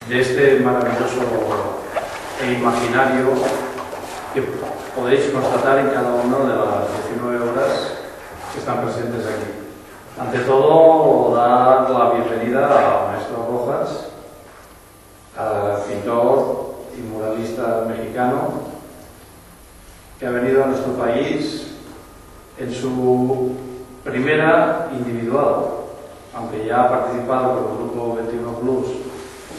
de este maravilloso e imaginario que podéis constatar en cada una de las 19 horas que están presentes aquí. Ante todo, dar la bienvenida a Maestro Rojas, al pintor y muralista mexicano que ha venido a nuestro país en su primera individual, aunque ya ha participado con el grupo 21 Plus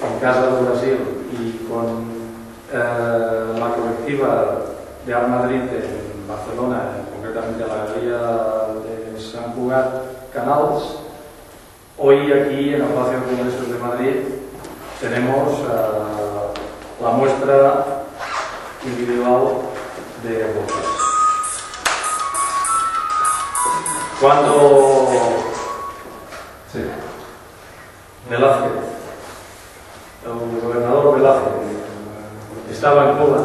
en Casa de Brasil y con la colectiva de Art Madrid en Barcelona, concretamente la Galería de Sant Cugat Canals. Hoy aquí en el Palacio de Congresos de Madrid tenemos la muestra individual de Rojas. Cuando Velázquez, el gobernador Velázquez, estaba en Cuba,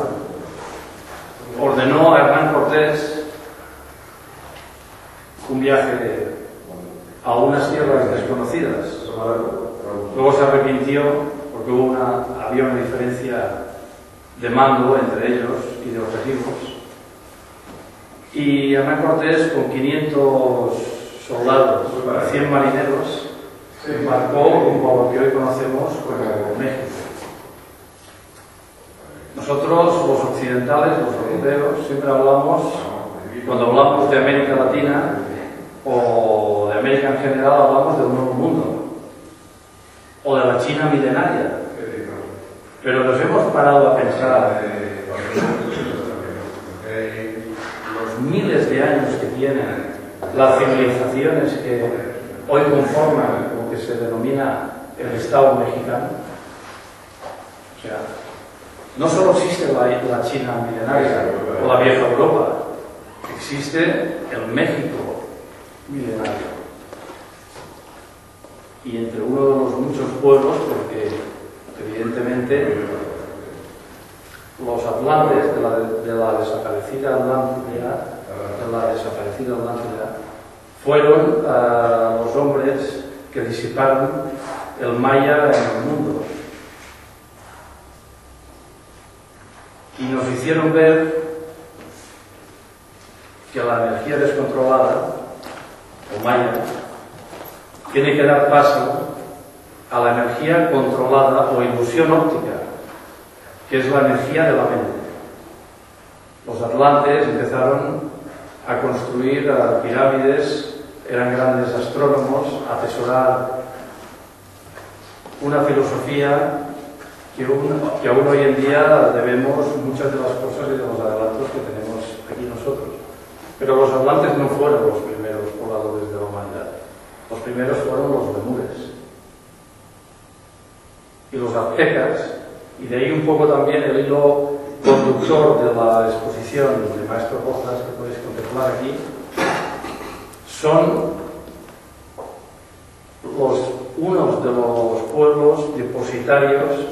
ordenó a Hernán Cortés un viaje a unas tierras desconocidas. Luego se arrepintió porque había una diferencia de mando entre ellos y de objetivos. Y Hernán Cortés, con 500 soldados, 100 marineros, embarcó rumbo a lo que hoy conocemos como México. Nosotros, los occidentales, los europeos, siempre hablamos, cuando hablamos de América Latina o de América en general, hablamos del Nuevo Mundo o de la China milenaria. Pero nos hemos parado a pensar los miles de años que tienen las civilizaciones que hoy conforman lo que se denomina el Estado mexicano. O sea, no solo existe la China milenaria o la vieja Europa, existe el México milenario. Y entre uno de los muchos pueblos, porque evidentemente los atlantes de la desaparecida Atlántida, fueron los hombres que disiparon el maya en el mundo y nos hicieron ver que la energía descontrolada o maya tiene que dar paso a la energía controlada o ilusión óptica, que es la energía de la mente. Los atlantes empezaron a construir pirámides, eran grandes astrónomos, a atesorar una filosofía que aún hoy en día debemos muchas de las cosas y de los adelantos que tenemos aquí nosotros. Pero los atlantes no fueron los primeros pobladores de la humanidad. Los primeros fueron los lemures y los aztecas, y de ahí un poco también el hilo conductor de la exposición de Maestro Rojas que podéis contemplar aquí. Son unos de los pueblos depositarios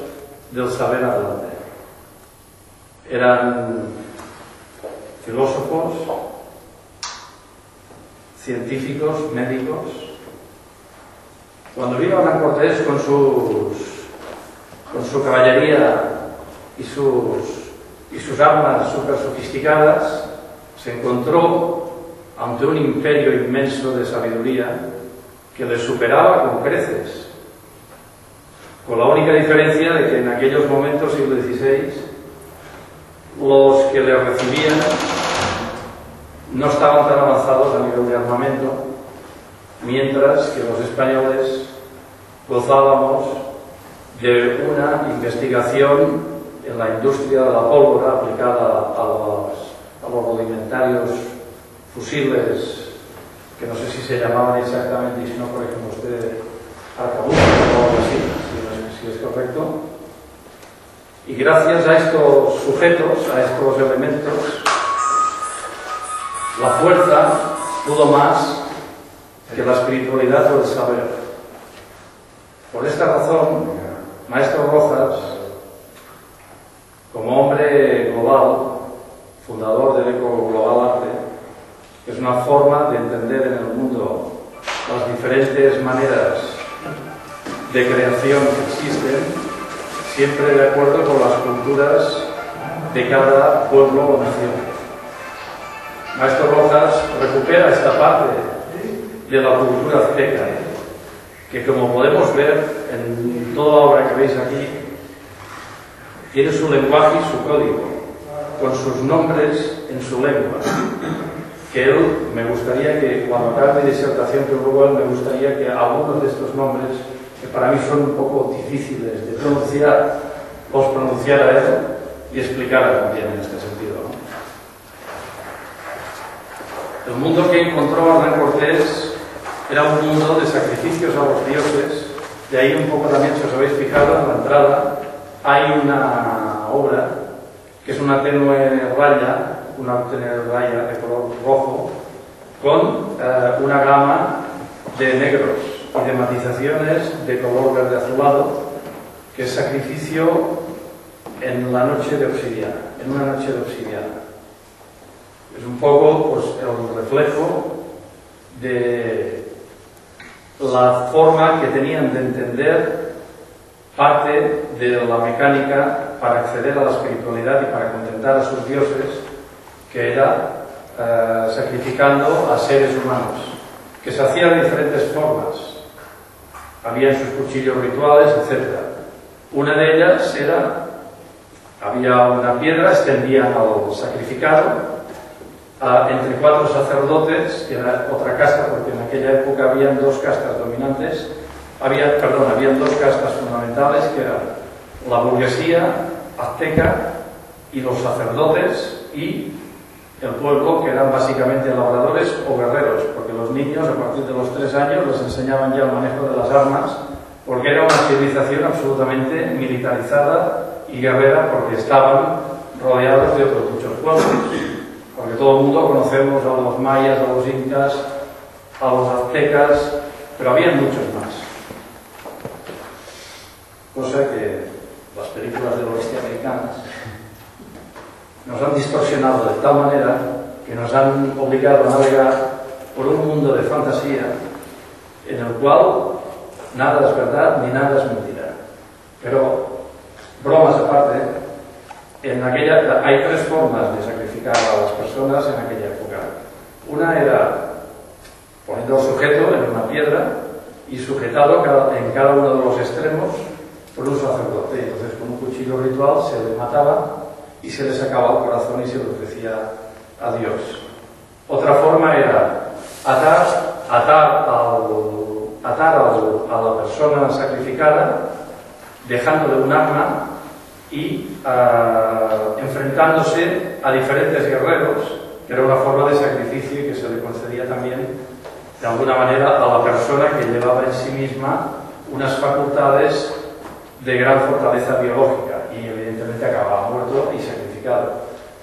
del saber atlante. Eran filósofos, científicos, médicos. Cuando vino Hernán Cortés con su caballería y sus armas súper sofisticadas, se encontró ante un imperio inmenso de sabiduría que le superaba con creces, con la única diferencia de que en aquellos momentos, siglo XVI, los que le recibían no estaban tan avanzados a nivel de armamento, mientras que los españoles gozábamos de una investigación en la industria de la pólvora aplicada a los rudimentarios fusiles, que no sé si se llamaban exactamente, y si no, corrígeme usted, arcabuces o algo así, si es correcto. Y gracias a estos sujetos, a estos elementos, la fuerza pudo más que la espiritualidad o el saber. Por esta razón, Maestro Rojas, como hombre global, fundador del Eco Global Arte, es una forma de entender en el mundo las diferentes maneras de creación que existen siempre de acuerdo con las culturas de cada pueblo o nación. Maestro Rojas recupera esta parte de la cultura azteca, que como podemos ver en toda la obra que veis aquí, tiene su lenguaje y su código, con sus nombres en su lengua, que él, me gustaría que cuando acabe mi disertación, que luego él, me gustaría que algunos de estos nombres, que para mí son un poco difíciles de pronunciar, los pronunciara él y explicara también en este sentido, ¿no? El mundo que encontró Hernán Cortés era un mundo de sacrificios a los dioses. De ahí un poco también, si os habéis fijado en la entrada, hay una obra que es una tenue raya de color rojo con una gama de negros y de matizaciones de color verde azulado, que es sacrificio en la noche de obsidiana, en una noche de obsidiana. Es un poco pues, el reflejo de la forma que tenían de entender parte de la mecánica para acceder a la espiritualidad y para contentar a sus dioses, que era sacrificando a seres humanos, que se hacía de diferentes formas. Había sus cuchillos rituales, etc. Una de ellas era, había una piedra, extendían al sacrificado, entre 4 sacerdotes, que era otra casta, porque en aquella época habían 2 castas dominantes, habían 2 castas fundamentales, que eran la burguesía azteca y los sacerdotes y el pueblo, que eran básicamente labradores o guerreros, porque los niños a partir de los 3 años les enseñaban ya el manejo de las armas, porque era una civilización absolutamente militarizada y guerrera, porque estaban rodeados de otros muchos pueblos. Porque todo el mundo conocemos a los mayas, a los incas, a los aztecas, pero había muchos más. Cosa que las películas del oeste americanas nos han distorsionado de tal manera que nos han obligado a navegar por un mundo de fantasía en el cual nada es verdad ni nada es mentira. Pero, bromas aparte, hay 3 formas de sacrificar a las personas en aquella época. Una era poniendo al sujeto en una piedra y sujetado en cada uno de los extremos por un sacerdote. Entonces, con un cuchillo ritual se le mataba y se le sacaba el corazón y se le ofrecía a Dios. Otra forma era atar a la persona sacrificada, dejándole un arma y enfrentándose a diferentes guerreros, que era una forma de sacrificio y que se le concedía también de alguna manera a la persona que llevaba en sí misma unas facultades de gran fortaleza biológica y evidentemente acababa muerto y sacrificado.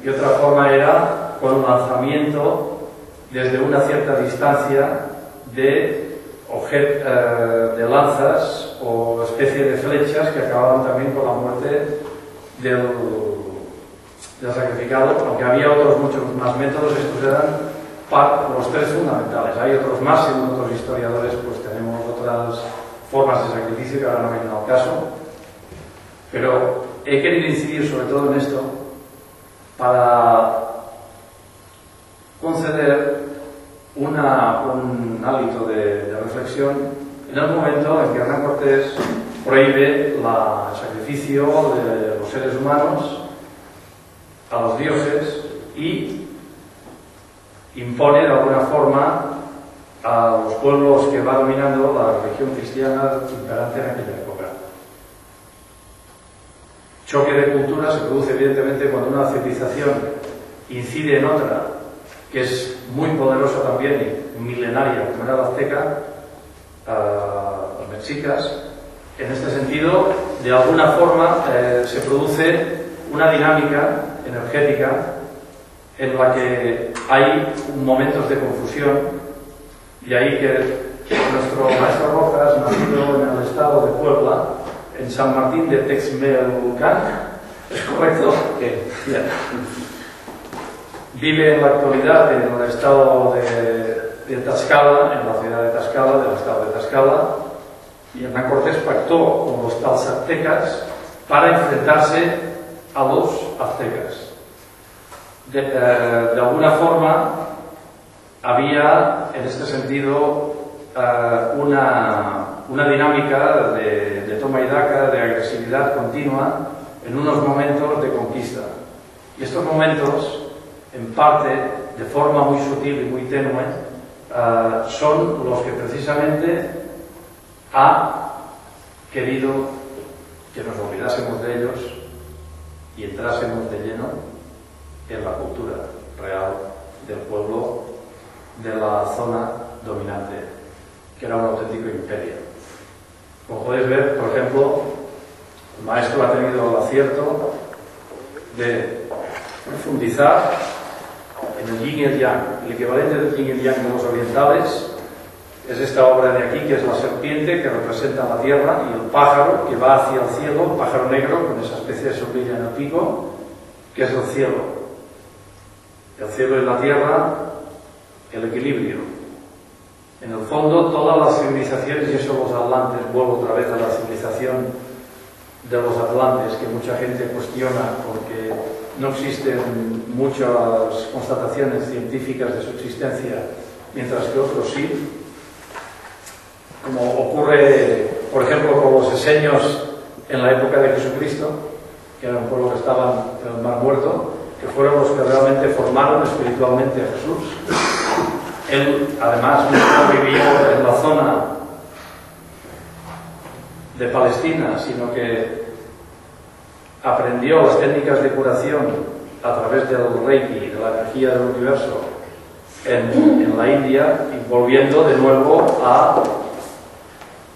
Y otra forma era con lanzamiento desde una cierta distancia de lanzas o especie de flechas que acababan también con la muerte del sacrificado, aunque había otros muchos más métodos. Estos eran los 3 fundamentales. Hay otros más, según otros historiadores pues tenemos otras formas de sacrificio que ahora no vienen al caso, pero he querido incidir sobre todo en esto para conceder un hálito de reflexión en el momento en que Hernán Cortés prohíbe el sacrificio de los seres humanos a los dioses y impone de alguna forma a los pueblos que va dominando la religión cristiana imperante en aquella época. Choque de cultura se produce evidentemente cuando una civilización incide en otra que es muy poderosa también y milenaria, como era la azteca, los mexicas. En este sentido, de alguna forma se produce una dinámica energética en la que hay momentos de confusión, y ahí que nuestro maestro Rojas, nacido en el estado de Puebla, en San Martín de Texmelucan, ¿es correcto? Bien. Vive en la actualidad en el estado de Tlaxcala, en la ciudad de Tlaxcala, del estado de Tlaxcala, y Hernán Cortés pactó con los tlaxcaltecas para enfrentarse a los aztecas. De alguna forma había en este sentido una dinámica de toma y daca, de agresividad continua en unos momentos de conquista. Y estos momentos, en parte, de forma muy sutil y muy tenue, son los que precisamente ha querido que nos olvidásemos de ellos y entrásemos de lleno en la cultura real del pueblo de la zona dominante, que era un auténtico imperio. Como podéis ver, por ejemplo, el maestro ha tenido el acierto de profundizar en el yin y el yang. El equivalente del yin y el yang de los orientales es esta obra de aquí, que es la serpiente que representa la tierra, y el pájaro que va hacia el cielo, el pájaro negro con esa especie de sombrilla en el pico, que es el cielo. El cielo y la tierra, el equilibrio. En el fondo, todas las civilizaciones, y eso los atlantes, vuelvo otra vez a la civilización de los atlantes, que mucha gente cuestiona porque no existen muchas constataciones científicas de su existencia, mientras que otros sí, como ocurre, por ejemplo, con los eseños en la época de Jesucristo, que era un pueblo que estaba en el Mar Muerto, que fueron los que realmente formaron espiritualmente a Jesús. Él, además, no vivió en la zona de Palestina, sino que aprendió las técnicas de curación a través del Reiki, de la energía del universo, en la India, y volviendo de nuevo a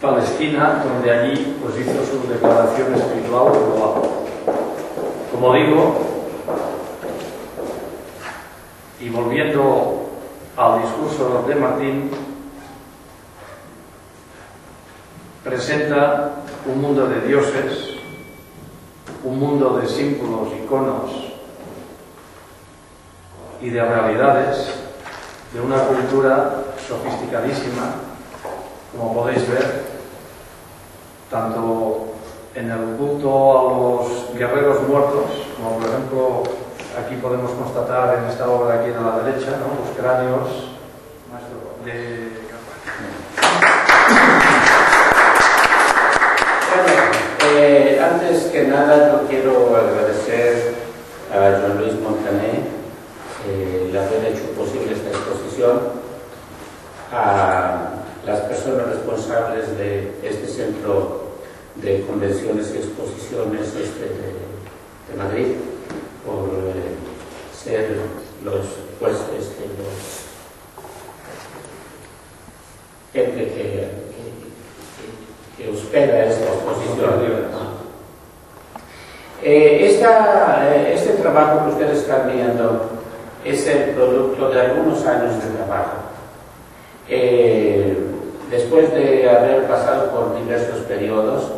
Palestina, donde allí pues hizo su declaración espiritual global. Como digo, y volviendo al discurso de Martín, presenta un mundo de dioses, un mundo de símbolos, iconos y de realidades, de una cultura sofisticadísima, como podéis ver, tanto en el culto a los guerreros muertos, como por ejemplo aquí podemos constatar en esta obra aquí a la derecha, ¿no?, los cráneos de... Bueno, antes que nada yo quiero agradecer a Joan Luis Montaner el haber hecho posible esta exposición, a las personas responsables de este centro de convenciones y exposiciones de Madrid, por ser los jueces de gente que hospeda esta exposición. Este trabajo que ustedes están viendo es el producto de algunos años de trabajo. Después de haber pasado por diversos periodos,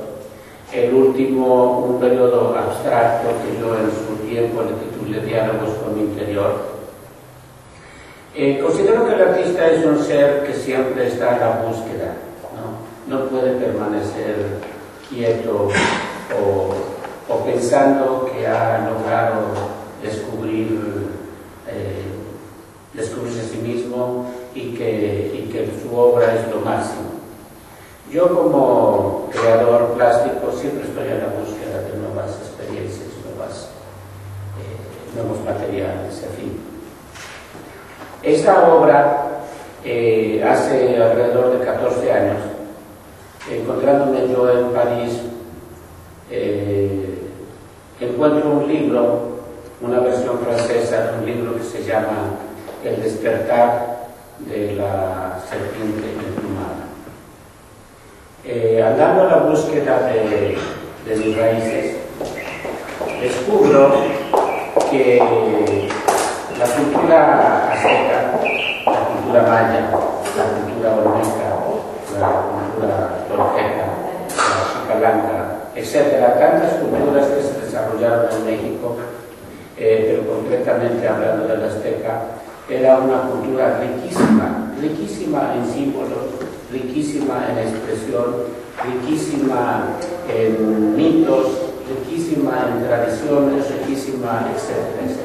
el último, un periodo abstracto que yo en su tiempo le titulé Diálogos con mi interior, considero que el artista es un ser que siempre está en la búsqueda, no puede permanecer quieto o pensando que ha logrado descubrirse a sí mismo y que su obra es lo máximo. Yo como creador plástico siempre estoy en la búsqueda de nuevas experiencias, nuevos materiales, en fin. Esta obra, hace alrededor de 14 años, encontrándome yo en París, encuentro un libro, una versión francesa de un libro que se llama El despertar de la serpiente emplumada. Andando a la búsqueda de mis raíces, descubro que la cultura azteca, la cultura maya, la cultura olmeca, la cultura tolteca, la chicalanca, etcétera, tantas culturas que se desarrollaron en México, pero concretamente hablando de la azteca, era una cultura riquísima, riquísima en símbolos, riquísima en expresión, riquísima en mitos, riquísima en tradiciones, riquísima, etcétera, etcétera.